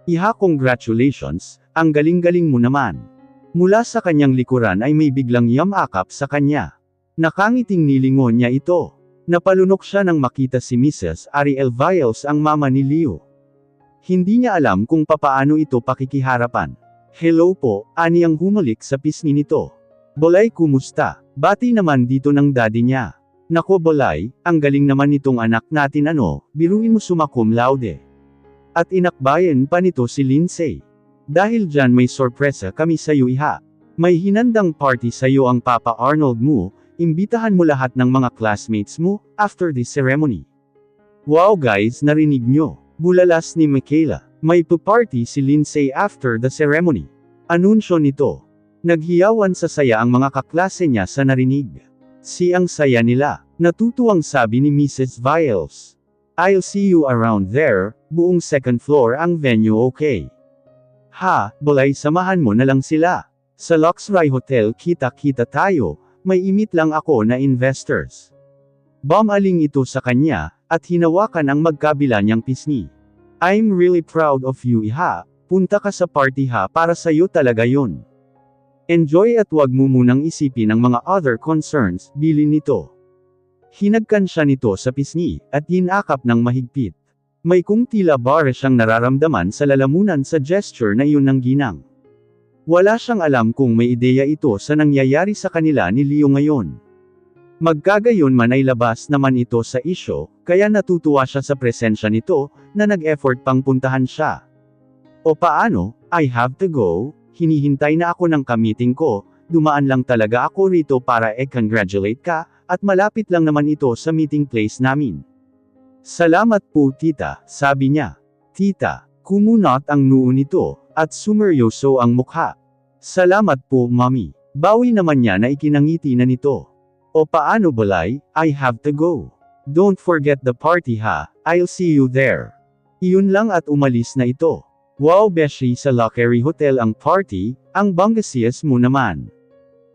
Iha, congratulations, ang galing-galing mo naman. Mula sa kanyang likuran ay may biglang yamakap sa kanya. Nakangiting nilingon niya ito. Napalunok siya nang makita si Mrs. Ariel Viles, ang mama ni Leo. Hindi niya alam kung papaano ito pakikiharapan. Hello po, ani ang humalik sa pisngi nito. Bolay, kumusta? Bati naman dito ng daddy niya. Nako Bolay, ang galing naman nitong anak natin, biruin mo summa cum laude. At inakbayan pa nito si Lindsay. Dahil dyan may sorpresa kami sa'yo, iha. May hinandang party sa'yo ang Papa Arnold mo, imbitahan mo lahat ng mga classmates mo, after this ceremony. Wow guys, narinig nyo. Bulalas ni Michaela. May party si Lindsay after the ceremony. Anunsyo nito. Naghiyawan sa saya ang mga kaklase niya sa narinig. Ang saya nila. Natutuwang sabi ni Mrs. Viles. I'll see you around there, buong second floor ang venue, okay? Ha, Bolay, samahan mo na lang sila. Sa Luxray Hotel kita-kita tayo, may imit lang ako na investors. Bumaling ito sa kanya, at hinawakan ang magkabila niyang pisngi. I'm really proud of you, iha. Punta ka sa party ha, para sa'yo talaga yun. Enjoy at wag mo munang isipin ang mga other concerns, bilin nito. Hinagkan siya nito sa pisngi, at hinakap ng mahigpit. May kung tila bare siyang nararamdaman sa lalamunan sa gesture na iyon ng ginang. Wala siyang alam kung may ideya ito sa nangyayari sa kanila ni Leo ngayon. Magkagayon man ay labas naman ito sa isyo, kaya natutuwa siya sa presensya nito, na nag-effort pang puntahan siya. O paano, I have to go, hinihintay na ako ng ka-meeting ko, dumaan lang talaga ako rito para congratulate ka, at malapit lang naman ito sa meeting place namin. Salamat po tita, sabi niya. Tita, kumunot ang noo nito, at sumeryoso ang mukha. Salamat po mommy. Bawi naman niya na ikinangiti na nito. O paano Bolay, I have to go. Don't forget the party ha, I'll see you there. Iyon lang at umalis na ito. Wow beshi, sa Luxray Hotel ang party, ang banggasias mo naman.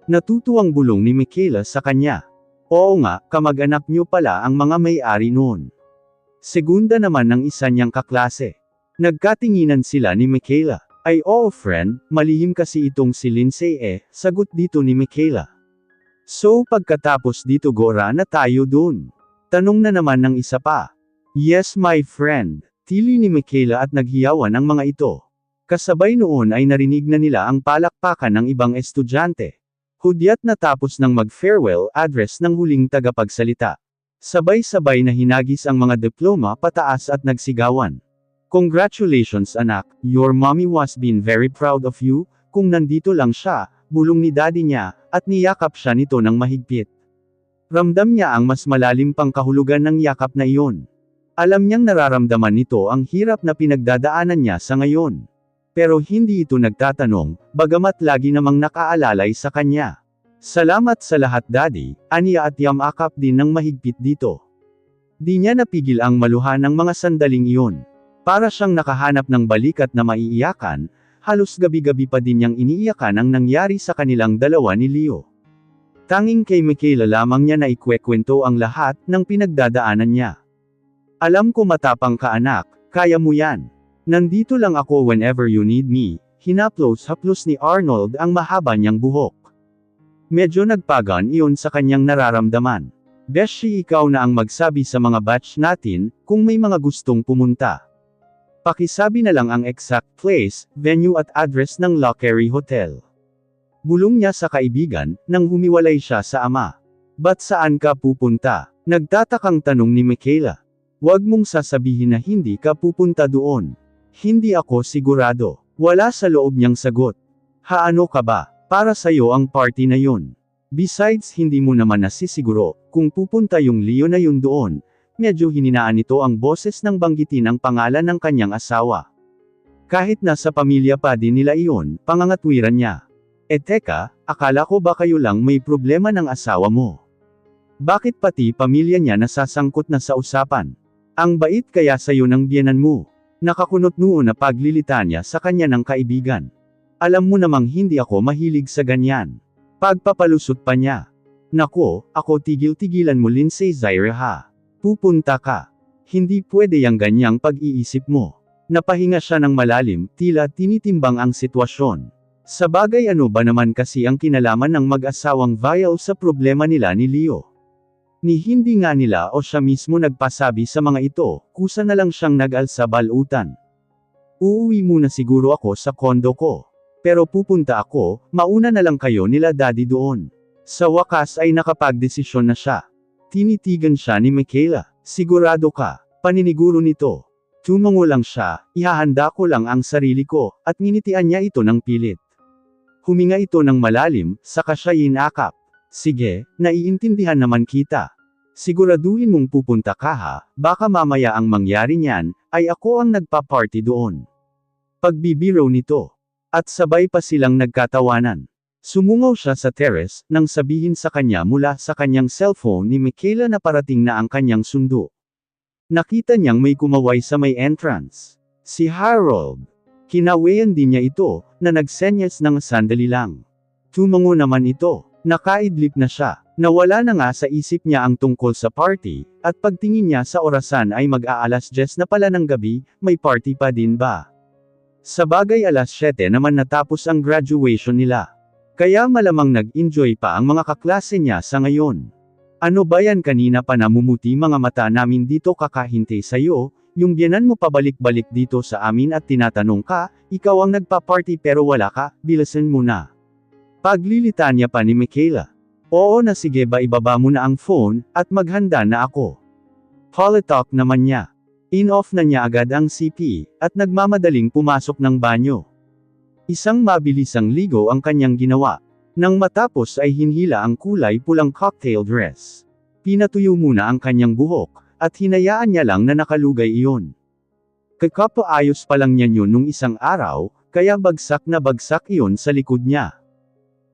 Natutuwang bulong ni Michaela sa kanya. Oo nga, kamag-anak niyo pala ang mga may-ari noon. Segunda naman ng isa niyang kaklase. Nagkatinginan sila ni Michaela. Ay oo friend, malihim kasi itong si Lindsay sagot dito ni Michaela. So pagkatapos dito gora na tayo dun. Tanong na naman ng isa pa. Yes my friend, tili ni Michaela at naghiyawan ang mga ito. Kasabay noon ay narinig na nila ang palakpakan ng ibang estudyante. Hudyat na tapos ng mag-farewell address ng huling tagapagsalita. Sabay-sabay na hinagis ang mga diploma pataas at nagsigawan. Congratulations anak, your mommy was been very proud of you, kung nandito lang siya, bulong ni daddy niya, at niyakap siya nito ng mahigpit. Ramdam niya ang mas malalim pang kahulugan ng yakap na iyon. Alam niyang nararamdaman nito ang hirap na pinagdadaanan niya sa ngayon. Pero hindi ito nagtatanong, bagamat lagi namang nakaalalay sa kanya. Salamat sa lahat daddy, aniya at yamakap din ng mahigpit dito. Di niya napigil ang maluha ng mga sandaling iyon. Para siyang nakahanap ng balikat na maiiyakan, halos gabi-gabi pa din niyang iniiyakan ang nangyari sa kanilang dalawa ni Leo. Tanging kay Michaela lamang niya na ikwekwento ang lahat ng pinagdadaanan niya. Alam ko matapang ka anak, kaya mo yan. Nandito lang ako whenever you need me, hinaplos-haplos ni Arnold ang mahaba niyang buhok. Medyo nagpagan iyon sa kanyang nararamdaman. Beshi, ikaw na ang magsabi sa mga batch natin, kung may mga gustong pumunta. Pakisabi na lang ang exact place, venue at address ng Luxray Hotel. Bulong niya sa kaibigan, nang humiwalay siya sa ama. Ba't saan ka pupunta? Nagtatakang tanong ni Michaela. Huwag mong sasabihin na hindi ka pupunta doon. Hindi ako sigurado. Wala sa loob niyang sagot. Haano ka ba? Para sa'yo ang party na yun. Besides hindi mo naman nasisiguro, kung pupunta yung Leo na yun doon, medyo hininaan nito ang boses ng banggitin ang pangalan ng kanyang asawa. Kahit nasa pamilya pa din nila iyon, pangangatwiran niya. Teka, akala ko ba kayo lang may problema ng asawa mo? Bakit pati pamilya niya nasasangkot na sa usapan? Ang bait kaya sa'yo ng biyenan mo? Nakakunot noon na paglilita niya sa kanya ng kaibigan. Alam mo namang hindi ako mahilig sa ganyan. Pagpapalusot pa niya. Nako, ako tigil-tigilan mo Lindsay Zaire ha. Pupunta ka. Hindi pwede yang ganyang pag-iisip mo. Napahinga siya ng malalim, tila tinitimbang ang sitwasyon. Sabagay ano ba naman kasi ang kinalaman ng mag-asawang Vial sa problema nila ni Leo? Ni hindi nga nila o siya mismo nagpasabi sa mga ito, kusa na lang siyang nag-alsa balutan. Uuwi muna siguro ako sa kondo ko. Pero pupunta ako, mauna na lang kayo nila daddy doon. Sa wakas ay nakapagdesisyon na siya. Tinitigan siya ni Michaela. Sigurado ka? Paniniguro nito. Tumango lang siya, ihahanda ko lang ang sarili ko, at nginitian niya ito ng pilit. Huminga ito ng malalim, saka siya inakap. Sige, naiintindihan naman kita. Siguraduhin mong pupunta ka ha, baka mamaya ang mangyari niyan, ay ako ang nagpa-party doon. Pagbibiro nito. At sabay pa silang nagkatawanan. Sumungaw siya sa terrace, nang sabihin sa kanya mula sa kanyang cellphone ni Michaela na parating na ang kanyang sundo. Nakita niyang may kumaway sa may entrance. Si Harold. Kinawayan din niya ito, na nagsenyas ng sandali lang. Tumango naman ito, nakaidlip na siya, nawala na nga sa isip niya ang tungkol sa party, at pagtingin niya sa orasan ay mag-aalas 10 na pala ng gabi, may party pa din ba? Sabagay alas 7 naman natapos ang graduation nila. Kaya malamang nag-enjoy pa ang mga kaklase niya sa ngayon. Ano ba yan kanina pa namumuti mga mata namin dito kakahintay sa'yo? Yung biyanan mo pabalik-balik dito sa amin at tinatanong ka, ikaw ang nagpa-party pero wala ka, bilasan mo na. Paglilita niya pa ni Michaela. Oo na sige ba ibaba mo na ang phone, at maghanda na ako. Politalk naman niya. In-off na niya agad ang CP, at nagmamadaling pumasok ng banyo. Isang mabilisang ligo ang kanyang ginawa. Nang matapos ay hinhila ang kulay pulang cocktail dress. Pinatuyo muna ang kanyang buhok, at hinayaan niya lang na nakalugay iyon. Kakapaayos pa lang niya yun nung isang araw, kaya bagsak na bagsak iyon sa likod niya.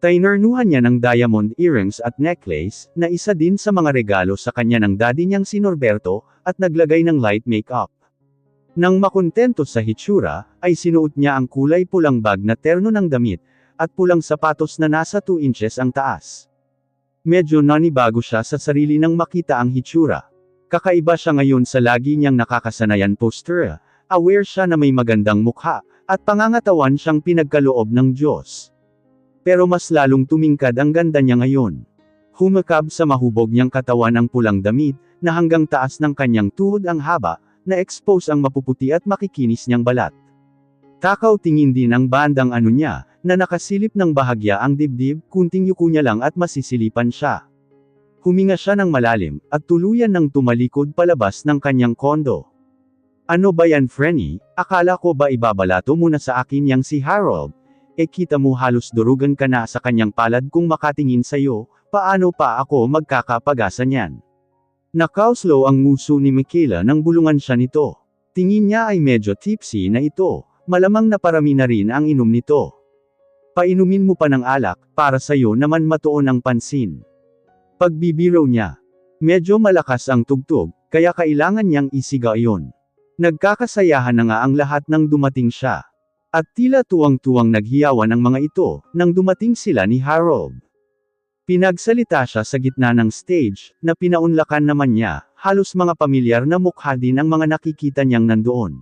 Tinarnuhan niya ng diamond earrings at necklace, na isa din sa mga regalo sa kanya ng daddy niyang si Norberto, at naglagay ng light makeup. Nang makontento sa hitsura, ay sinuot niya ang kulay pulang bag na terno ng damit, at pulang sapatos na nasa 2 inches ang taas. Medyo nanibago siya sa sarili nang makita ang hitsura. Kakaiba siya ngayon sa lagi niyang nakakasanayan posture, aware siya na may magandang mukha, at pangangatawan siyang pinagkaloob ng Diyos. Pero mas lalong tumingkad ang ganda niya ngayon. Humakab sa mahubog niyang katawan ang pulang damit, na hanggang taas ng kanyang tuhod ang haba, na expose ang mapuputi at makikinis niyang balat. Takaw tingin din ang bandang ano niya, na nakasilip ng bahagya ang dibdib, kunting yuko niya lang at masisilipan siya. Huminga siya ng malalim, at tuluyan ng tumalikod palabas ng kanyang kondo. Ano ba yan Frenny? Akala ko ba ibabalato mo na sa akin yang si Harold? Kita mo halos durugan ka na sa kanyang palad kung makatingin sa'yo, paano pa ako magkakapag-asa niyan? Nakauslo ang nguso ni Michaela nang bulungan siya nito. Tingin niya ay medyo tipsy na ito, malamang naparami na rin ang inom nito. Painumin mo pa ng alak, para sa'yo naman matuon ang pansin. Pagbibiro niya. Medyo malakas ang tugtog, kaya kailangan niyang isiga iyon. Nagkakasayahan na nga ang lahat nang dumating siya. At tila tuwang-tuwang naghiyawan ang mga ito, nang dumating sila ni Harold. Pinagsalita siya sa gitna ng stage, na pinaunlakan naman niya, halos mga pamilyar na mukha din ang mga nakikita niyang nandoon.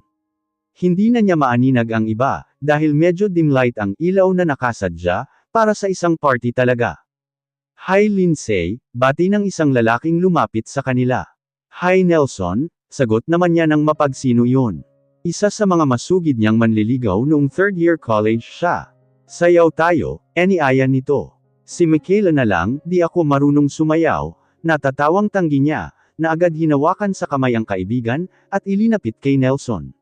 Hindi na niya maaninag ang iba, dahil medyo dim light ang ilaw na nakasadya, para sa isang party talaga. Hi Lindsay, bati ng isang lalaking lumapit sa kanila. Hi Nelson, sagot naman niya ng mapagsino yun. Isa sa mga masugid niyang manliligaw noong 3rd year college siya. Sayaw tayo, aniaya nito. Si Michaela na lang, di ako marunong sumayaw, natatawang tanggi niya, na agad hinawakan sa kamay ang kaibigan, at ilinapit kay Nelson.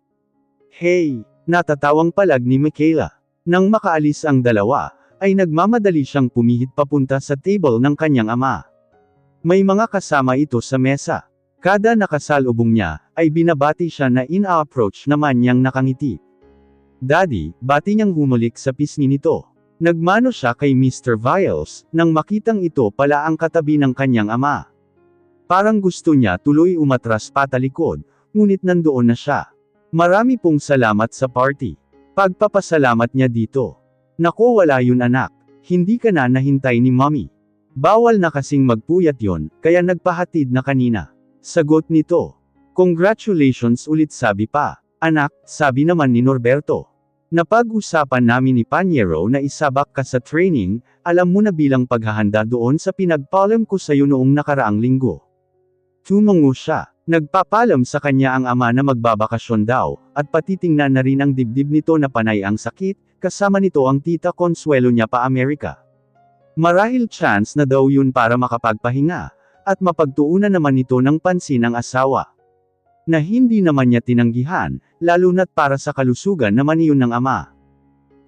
Hey, natatawang palag ni Michaela. Nang makaalis ang dalawa, ay nagmamadali siyang pumihit papunta sa table ng kanyang ama. May mga kasama ito sa mesa. Kada nakasalubong niya, ay binabati siya na in-approach naman niyang nakangiti. Daddy, bati niyang humulik sa pisngi nito. Nagmano siya kay Mr. Vials, nang makitang ito pala ang katabi ng kanyang ama. Parang gusto niya tuloy umatras patalikod, ngunit nandoon na siya. Marami pong salamat sa party. Pagpapasalamat niya dito. Nako wala yun anak, hindi ka na nahintay ni mommy. Bawal na kasing magpuyat yon, kaya nagpahatid na kanina. Sagot nito. Congratulations ulit sabi pa. Anak, sabi naman ni Norberto. Napag-usapan namin ni Panyero na isabak ka sa training, alam mo na bilang paghahanda doon sa pinagpaalam ko sa'yo noong nakaraang linggo. Tumango siya. Nagpapalam sa kanya ang ama na magbabakasyon daw, at patitingnan na rin ang dibdib nito na panay ang sakit, kasama nito ang tita Consuelo niya pa Amerika. Marahil chance na daw yun para makapagpahinga, at mapagtuunan naman nito ng pansin ang asawa. Na hindi naman niya tinanggihan, lalo na't para sa kalusugan naman iyon ng ama.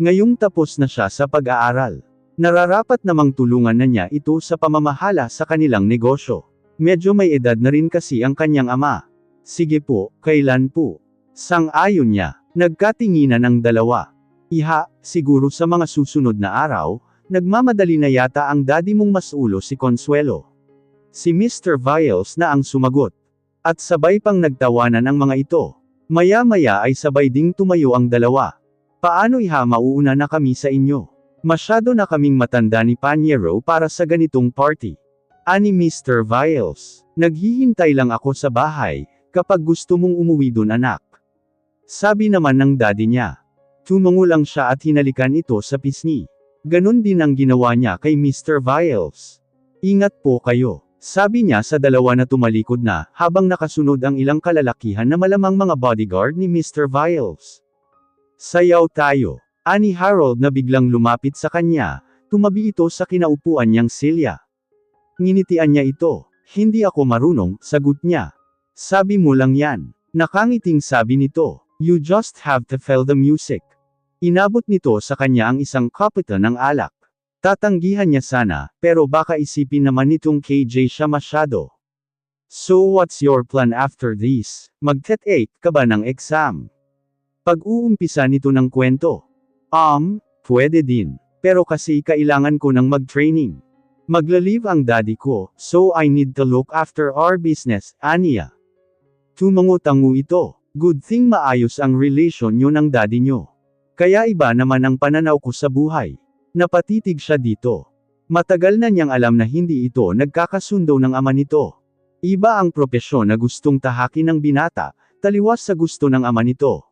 Ngayong tapos na siya sa pag-aaral. Nararapat namang tulungan na niya ito sa pamamahala sa kanilang negosyo. Medyo may edad na rin kasi ang kanyang ama. Sige po, kailan po? Sang-ayon niya. Nagkatinginan ang dalawa. Iha, siguro sa mga susunod na araw, nagmamadali na yata ang daddy mong masulo si Consuelo. Si Mr. Viles na ang sumagot. At sabay pang nagtawanan ang mga ito. Maya-maya ay sabay ding tumayo ang dalawa. Paano iha mauuna na kami sa inyo? Masyado na kaming matanda ni Panyero para sa ganitong party. Ani Mr. Viles, naghihintay lang ako sa bahay, kapag gusto mong umuwi dun anak. Sabi naman ng daddy niya. Tumango lang siya at hinalikan ito sa pisngi. Ganon din ang ginawa niya kay Mr. Viles. Ingat po kayo, sabi niya sa dalawa na tumalikod na, habang nakasunod ang ilang kalalakihan na malamang mga bodyguard ni Mr. Viles. Sayaw tayo. Ani Harold na biglang lumapit sa kanya, tumabi ito sa kinaupuan niyang silya. Nginitian niya ito. Hindi ako marunong, sagot niya. Sabi mo lang yan. Nakangiting sabi nito. You just have to feel the music. Inabot nito sa kanya ang isang kopita ng alak. Tatanggihan niya sana, pero baka isipin naman nitong KJ siya masyado. So what's your plan after this? Mag-TET-8 ka ba ng exam? Pag-uumpisa nito ng kwento. Pwede din. Pero kasi kailangan ko ng mag-training. Magla-leave ang daddy ko, so I need to look after our business, aniya. Tumango-tango ito. Good thing maayos ang relasyon nyo ng daddy nyo. Kaya iba naman ang pananaw ko sa buhay. Napatitig siya dito. Matagal na niyang alam na hindi ito nagkakasundo ng ama nito. Iba ang propesyon na gustong tahakin ng binata, taliwas sa gusto ng ama nito.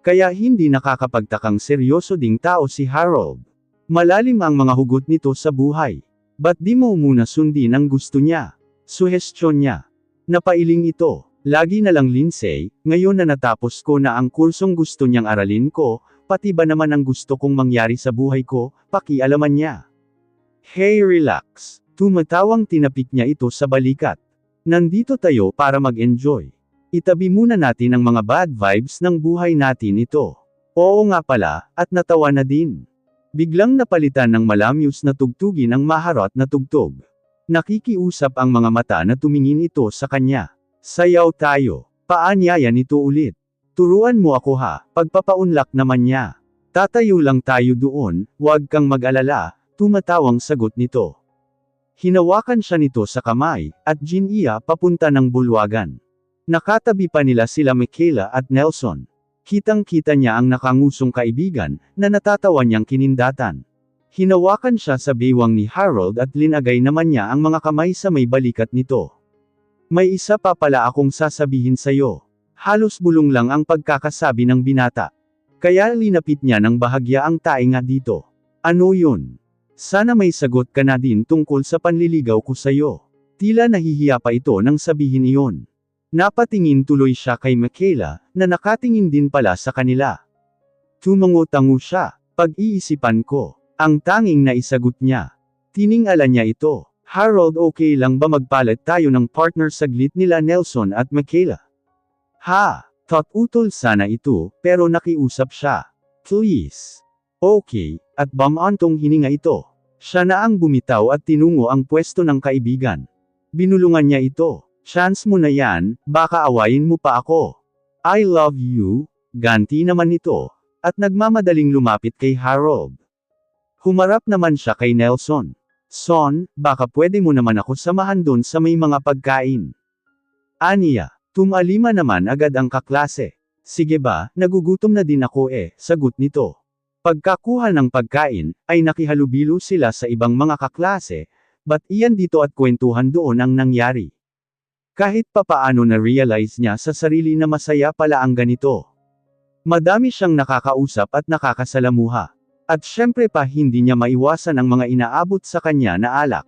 Kaya hindi nakakapagtakang seryoso ding tao si Harold. Malalim ang mga hugot nito sa buhay. Ba't di mo muna sundin ang gusto niya? Suhestyon niya. Napailing ito. Lagi na lang Lindsay, ngayon na natapos ko na ang kursong gusto niyang aralin ko, pati ba naman ang gusto kong mangyari sa buhay ko, pakialaman niya. Hey relax. Tumatawang tinapik niya ito sa balikat. Nandito tayo para mag-enjoy. Itabi muna natin ang mga bad vibes ng buhay natin ito. Oo nga pala, at natawa na din. Biglang napalitan ng malamyos na tugtugin ang maharot na tugtog. Nakikiusap ang mga mata na tumingin ito sa kanya. Sayaw tayo. Paanyaya nito ulit. Turuan mo ako ha, pagpapaunlak naman niya. Tatayo lang tayo doon, huwag kang mag-alala, tumatawang sagot nito. Hinawakan siya nito sa kamay, at giniya papunta ng bulwagan. Nakatabi pa nila sila Michaela at Nelson. Kitang-kita niya ang nakangusong kaibigan, na natatawa niyang kinindatan. Hinawakan siya sa bewang ni Harold at linagay naman niya ang mga kamay sa may balikat nito. May isa pa pala akong sasabihin sa'yo. Halos bulong lang ang pagkakasabi ng binata. Kaya linapit niya ng bahagya ang tainga dito. Ano yun? Sana may sagot ka na din tungkol sa panliligaw ko sa'yo. Tila nahihiya pa ito nang sabihin iyon. Napatingin tuloy siya kay Michaela, na nakatingin din pala sa kanila. Tumango-tango siya. Pag-iisipan ko. Ang tanging naisagot niya. Tiningala niya ito. Harold, okay lang ba magpalit tayo ng partner saglit nila Nelson at Michaela? Ha? Thought-utol sana ito, pero nakiusap siya. Please. Okay, at bamantong hininga ito. Siya na ang bumitaw at tinungo ang pwesto ng kaibigan. Binulungan niya ito. Chance mo na yan, baka awayin mo pa ako. I love you, ganti naman ito, at nagmamadaling lumapit kay Harold. Humarap naman siya kay Nelson. Son, baka pwede mo naman ako samahan dun sa may mga pagkain. Aniya, tumalima naman agad ang kaklase. Sige ba, nagugutom na din ako sagot nito. Pagkakuha ng pagkain, ay nakihalubilo sila sa ibang mga kaklase, ba't iyan dito at kwentuhan doon ang nangyari. Kahit papaano na-realize niya sa sarili na masaya pala ang ganito. Madami siyang nakakausap at nakakasalamuha. At syempre pa hindi niya maiwasan ang mga inaabot sa kanya na alak.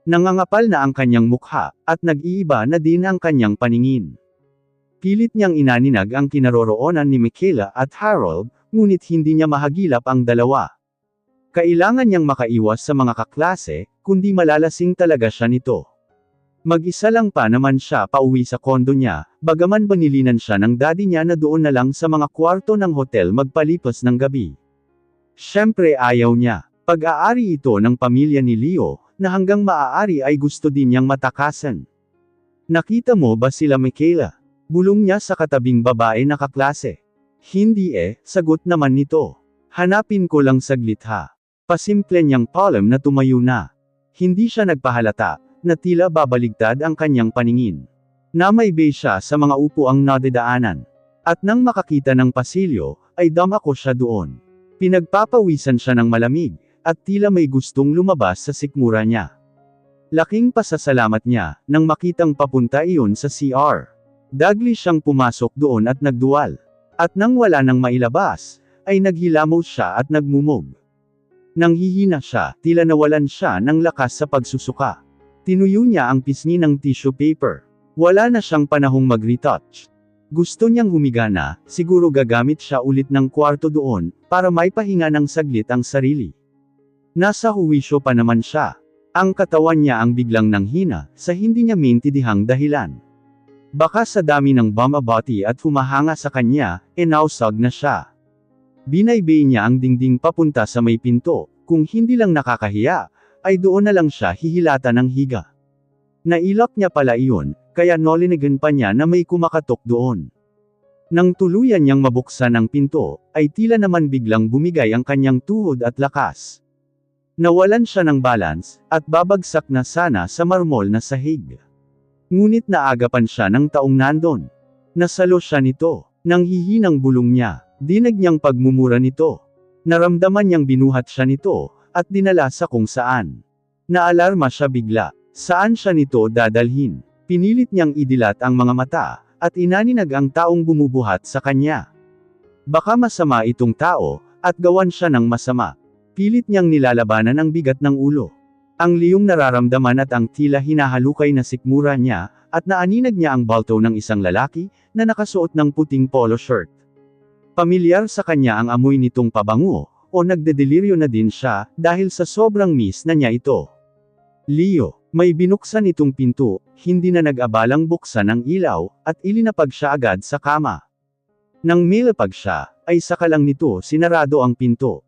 Nangangapal na ang kanyang mukha, at nag-iiba na din ang kanyang paningin. Pilit niyang inaninag ang kinaroroonan ni Michaela at Harold, ngunit hindi niya mahagilap ang dalawa. Kailangan niyang makaiwas sa mga kaklase, kundi malalasing talaga siya nito. Mag-isa lang pa naman siya pauwi sa kondo niya, bagaman banilinan siya ng daddy niya na doon na lang sa mga kwarto ng hotel magpalipas ng gabi. Siyempre ayaw niya. Pag-aari ito ng pamilya ni Leo, na hanggang maaari ay gusto din niyang matakasan. Nakita mo ba sila Michaela? Bulong niya sa katabing babae na kaklase. Hindi sagot naman nito. Hanapin ko lang saglit ha. Pasimple niyang Palm na tumayo na. Hindi siya nagpahalata, na tila babaligtad ang kanyang paningin. Namaybay siya sa mga upuang nadadaanan. At nang makakita ng pasilyo, ay dumako siya doon. Pinagpapawisan siya ng malamig, at tila may gustong lumabas sa sikmura niya. Laking pasasalamat niya, nang makitang papunta iyon sa CR. Dagli siyang pumasok doon at nagduwal. At nang wala nang mailabas, ay naghilamos siya at nagmumog. Nang hihina siya, tila nawalan siya ng lakas sa pagsusuka. Tinuyo niya ang pisngi ng tissue paper. Wala na siyang panahong mag-retouch. Gusto niyang humiga na, siguro gagamit siya ulit ng kwarto doon, para may pahinga ng saglit ang sarili. Nasa huwisyo pa naman siya. Ang katawan niya ang biglang nanghina, sa hindi niya maintindihang dahilan. Baka sa dami ng bumabati at humahanga sa kanya, nausag na siya. Binaybay niya ang dingding papunta sa may pinto, kung hindi lang nakakahiya, ay doon na lang siya hihilata ng higa. Nailak niya pala iyon, kaya nolinigan pa niya na may kumakatok doon. Nang tuluyan niyang mabuksan ang pinto, ay tila naman biglang bumigay ang kanyang tuhod at lakas. Nawalan siya ng balance, at babagsak na sana sa marmol na sahig. Ngunit naagapan siya ng taong nandon. Nasalo siya nito. Nang hihinang bulong niya, dinig niyang pagmumura nito. Naramdaman niyang binuhat siya nito, at dinala sa kung saan. Naalarma siya bigla. Saan siya nito dadalhin? Pinilit niyang idilat ang mga mata, at inaninag ang taong bumubuhat sa kanya. Baka masama itong tao, at gawan siya ng masama. Pilit niyang nilalabanan ang bigat ng ulo. Ang liyong nararamdaman at ang tila hinahalukay na sikmura niya, at naaninag niya ang balto ng isang lalaki, na nakasuot ng puting polo shirt. Pamilyar sa kanya ang amoy nitong pabango, o nagdedeliryo na din siya, dahil sa sobrang miss na niya ito. Leo, may binuksan itong pinto, hindi na nag-abalang buksan ang ilaw, at ilinapag siya agad sa kama. Nang milapag siya, ay saka lang nito sinarado ang pinto.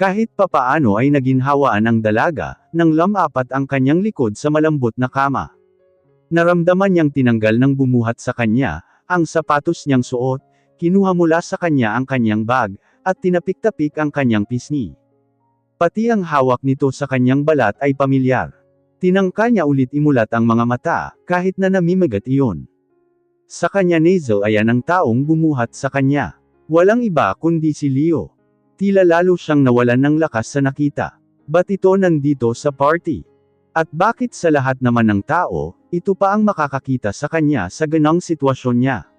Kahit papaano ay naginhawaan ang dalaga, nang lumapat ang kanyang likod sa malambot na kama. Naramdaman niyang tinanggal ng bumuhat sa kanya, ang sapatos niyang suot, kinuha mula sa kanya ang kanyang bag, at tinapik-tapik ang kanyang pisngi. Pati ang hawak nito sa kanyang balat ay pamilyar. Tinangka niya ulit imulat ang mga mata, kahit na namimagat iyon. Sa kanya nasal ay ang taong bumuhat sa kanya. Walang iba kundi si Leo. Tila lalo siyang nawalan ng lakas sa nakita. Ba't ito nandito sa party? At bakit sa lahat naman ng tao, ito pa ang makakakita sa kanya sa ganang sitwasyon niya?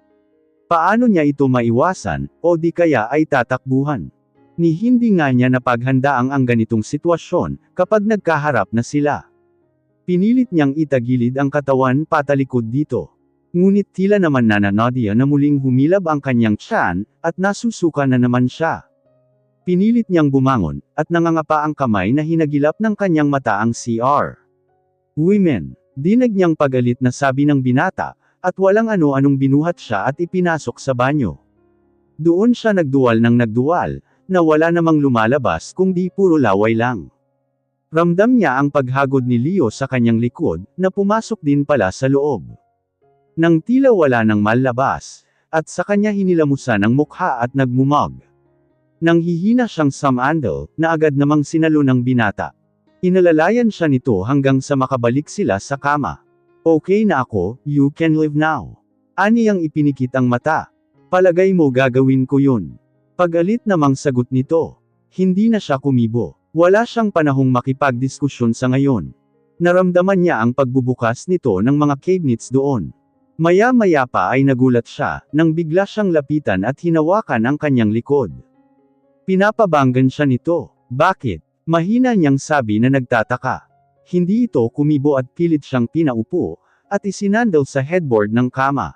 Paano niya ito maiwasan, o di kaya ay tatakbuhan? Ni hindi nga niya napaghandaang ang ganitong sitwasyon, kapag nagkaharap na sila. Pinilit niyang itagilid ang katawan patalikod dito. Ngunit tila naman nananadya na muling humilab ang kanyang tiyan, at nasusuka na naman siya. Pinilit niyang bumangon, at nangangapa ang kamay na hinagilap ng kanyang mata ang CR. Women, dinig niyang pagalit na sabi ng binata, at walang ano-anong binuhat siya at ipinasok sa banyo. Doon siya nagduwal ng nagduwal, na wala namang lumalabas kundi puro laway lang. Ramdam niya ang paghagod ni Leo sa kanyang likod, na pumasok din pala sa loob. Nang tila wala nang malabas, at sa kanya hinilamusan ang mukha at nagmumog. Nang hihina siyang samandal, na agad namang sinalo ng binata. Inalalayan siya nito hanggang sa makabalik sila sa kama. Okay na ako, you can leave now. Aniyang ipinikit ang mata. Palagay mo gagawin ko yun. Pagalit namang sagot nito. Hindi na siya kumibo. Wala siyang panahong makipagdiskusyon sa ngayon. Naramdaman niya ang pagbubukas nito ng mga cabinets doon. Maya-maya pa ay nagulat siya, nang bigla siyang lapitan at hinawakan ang kanyang likod. Pinapabanggan siya nito. Bakit? Mahina niyang sabi na nagtataka. Hindi ito kumibo at pilit siyang pinaupo, at isinandal sa headboard ng kama.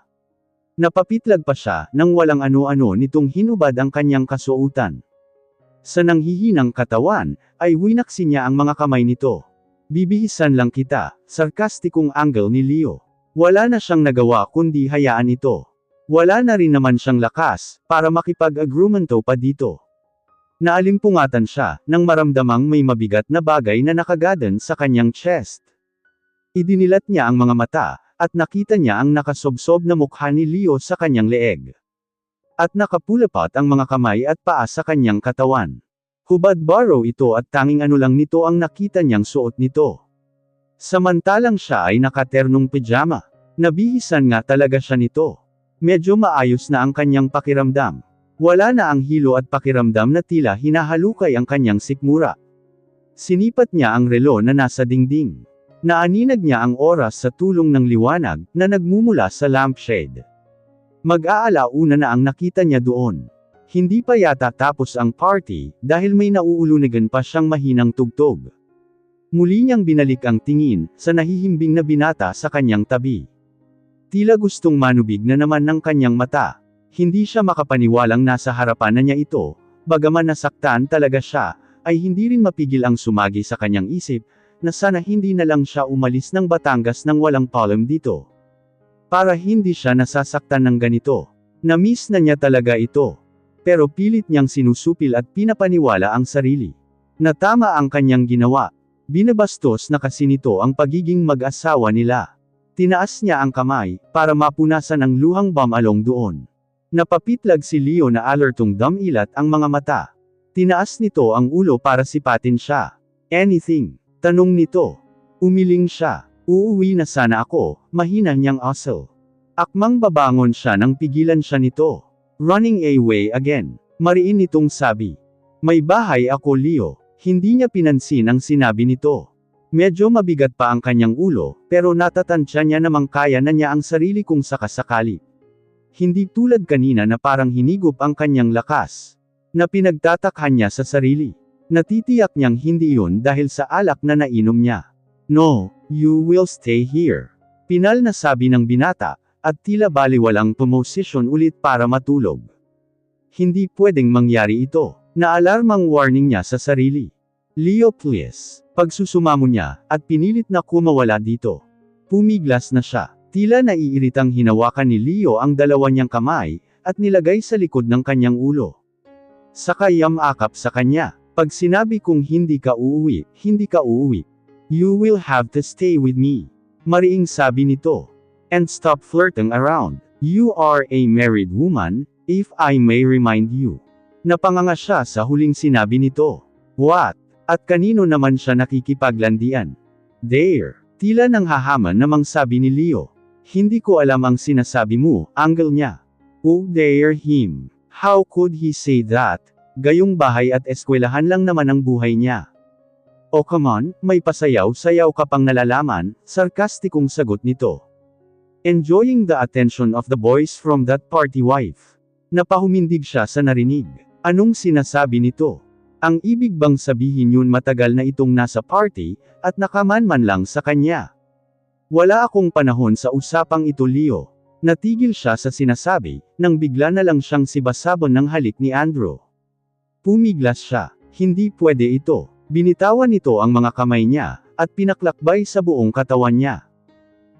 Napapitlag pa siya, nang walang ano-ano nitong hinubad ang kanyang kasuotan. Sa nanghihinang katawan, ay winaksi niya ang mga kamay nito. Bibihisan lang kita, sarkastikong angle ni Leo. Wala na siyang nagawa kundi hayaan ito. Wala na rin naman siyang lakas, para makipag-agrumento pa dito. Naalimpungatan siya, nang maramdamang may mabigat na bagay na nakagadan sa kanyang chest. Idinilat niya ang mga mata, at nakita niya ang nakasobsob na mukha ni Leo sa kanyang leeg. At nakapulapat ang mga kamay at paa sa kanyang katawan. Hubad baro ito at tanging ano lang nito ang nakita niyang suot nito. Samantalang siya ay nakaternong pijama. Nabihisan nga talaga siya nito. Medyo maayos na ang kanyang pakiramdam. Wala na ang hilo at pakiramdam na tila hinahalukay ang kanyang sikmura. Sinipat niya ang relo na nasa dingding. Naaninag niya ang oras sa tulong ng liwanag na nagmumula sa lampshade. Mag-aalauna na ang nakita niya doon. Hindi pa yata tapos ang party, dahil may nauulunagan pa siyang mahinang tugtog. Muli niyang binalik ang tingin, sa nahihimbing na binata sa kanyang tabi. Tila gustong manubig na naman ng kanyang mata. Hindi siya makapaniwalang nasa harapan na niya ito, bagaman nasaktan talaga siya, ay hindi rin mapigil ang sumagi sa kanyang isip, na sana hindi na lang siya umalis ng Batangas nang walang palm dito. Para hindi siya nasasaktan ng ganito. Na-miss na niya talaga ito. Pero pilit niyang sinusupil at pinapaniwala ang sarili. Na tama ang kanyang ginawa. Binabastos na kasi nito ang pagiging mag-asawa nila. Tinaas niya ang kamay, para mapunasan ang luhang bumalong doon. Napapitlag si Leo na alertong damilat ang mga mata. Tinaas nito ang ulo para sipatin siya. Anything? Tanong nito. Umiling siya. Uuwi na sana ako, mahina niyang asal. Akmang babangon siya nang pigilan siya nito. Running away again. Mariin nitong sabi. May bahay ako Leo. Hindi niya pinansin ang sinabi nito. Medyo mabigat pa ang kanyang ulo, pero natatansya niya namang kaya na niya ang sarili kung sakasakali. Hindi tulad kanina na parang hinigop ang kanyang lakas. Na pinagtatakhan niya sa sarili. Natitiyak niyang hindi iyon dahil sa alak na nainom niya. No, you will stay here. Pinal na sabi ng binata, at tila baliwalang pumosisyon ulit para matulog. Hindi pwedeng mangyari ito. Naalarmang warning niya sa sarili. Leo please. Pagsusumamo niya, at pinilit na kumawala dito. Pumiglas na siya. Tila naiiritang hinawakan ni Leo ang dalawa niyang kamay, at nilagay sa likod ng kanyang ulo. Saka yamakap sa kanya. Pag sinabi kong hindi ka uuwi, hindi ka uuwi. You will have to stay with me. Mariing sabi nito. And stop flirting around. You are a married woman, if I may remind you. Napanganga siya sa huling sinabi nito. What? At kanino naman siya nakikipaglandian? Dare. Tila nang hahaman namang sabi ni Leo. Hindi ko alam ang sinasabi mo, angle niya. Oh dare him. How could he say that? Gayong bahay at eskwelahan lang naman ang buhay niya. Oh come on, may pasayaw-sayaw ka pang nalalaman, sarkastikong sagot nito. Enjoying the attention of the boys from that party wife. Napahumindig siya sa narinig. Anong sinasabi nito? Ang ibig bang sabihin yun matagal na itong nasa party, at nakaman-man lang sa kanya? Wala akong panahon sa usapang ito Leo. Natigil siya sa sinasabi, nang bigla na lang siyang sibasabon ng halik ni Andrew. Pumiglas siya. Hindi pwede ito. Binitawan nito ang mga kamay niya, at pinaklakbay sa buong katawan niya.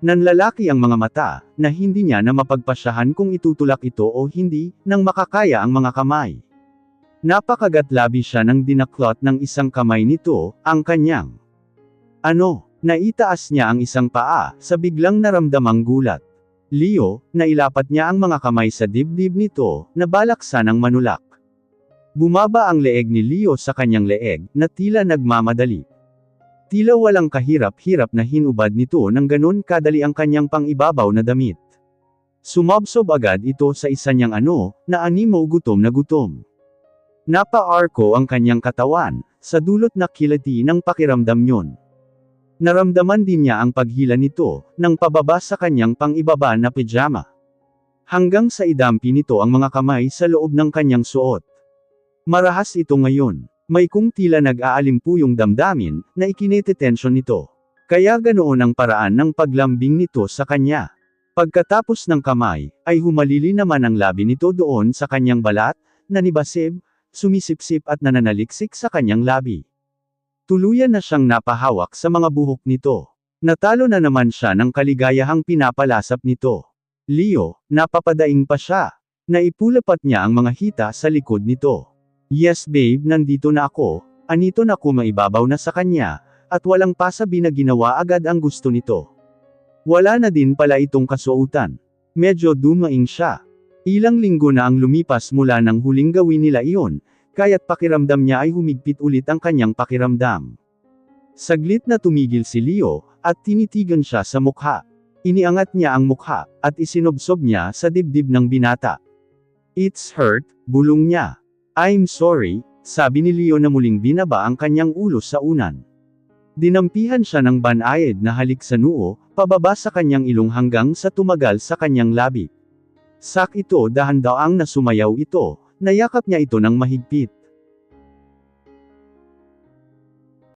Nanlalaki ang mga mata, na hindi niya na mapagpasyahan kung itutulak ito o hindi, nang makakaya ang mga kamay. Napakagatlabi siya nang dinaklot ng isang kamay nito, ang kanyang. Naitaas niya ang isang paa, sa biglang naramdamang gulat. Leo, nailapat niya ang mga kamay sa dibdib nito, na balak sanang manulak. Bumaba ang leeg ni Leo sa kanyang leeg, na tila nagmamadali. Tila walang kahirap-hirap na hinubad nito nang ganon kadali ang kanyang pangibabaw na damit. Sumabsob agad ito sa isa niyang na animo gutom na gutom. Napa-arko ang kanyang katawan, sa dulot na kilati ng pakiramdam yun. Naramdaman din niya ang paghila nito, ng pababa sa kanyang pang-ibaba na pijama. Hanggang sa idampi nito ang mga kamay sa loob ng kanyang suot. Marahas ito ngayon. May kung tila nag-aalimpu yung damdamin, na ikinetitensyon nito. Kaya ganoon ang paraan ng paglambing nito sa kanya. Pagkatapos ng kamay, ay humalili naman ang labi nito doon sa kanyang balat, nanibasib, sumisipsip at nananaliksik sa kanyang labi. Tuluyan na siyang napahawak sa mga buhok nito. Natalo na naman siya ng kaligayahang pinapalasap nito. Leo, napapadaing pa siya. Naipulapat niya ang mga hita sa likod nito. Yes babe, nandito na ako, anito na ko maibabaw na sa kanya, at walang pasabi na ginawa agad ang gusto nito. Wala na din pala itong kasuotan. Medyo dumaing siya. Ilang linggo na ang lumipas mula nang huling gawin nila iyon, kaya't pakiramdam niya ay humigpit ulit ang kanyang pakiramdam. Saglit na tumigil si Leo, at tinitigan siya sa mukha. Iniangat niya ang mukha, at isinobsob niya sa dibdib ng binata. It's hurt, bulong niya. I'm sorry, sabi ni Leo na muling binaba ang kanyang ulo sa unan. Dinampihan siya ng banayad na halik sa noo, pababa sa kanyang ilong hanggang sa tumagal sa kanyang labi. Sak ito dahan-daang na sumayaw ito, nayakap niya ito ng mahigpit.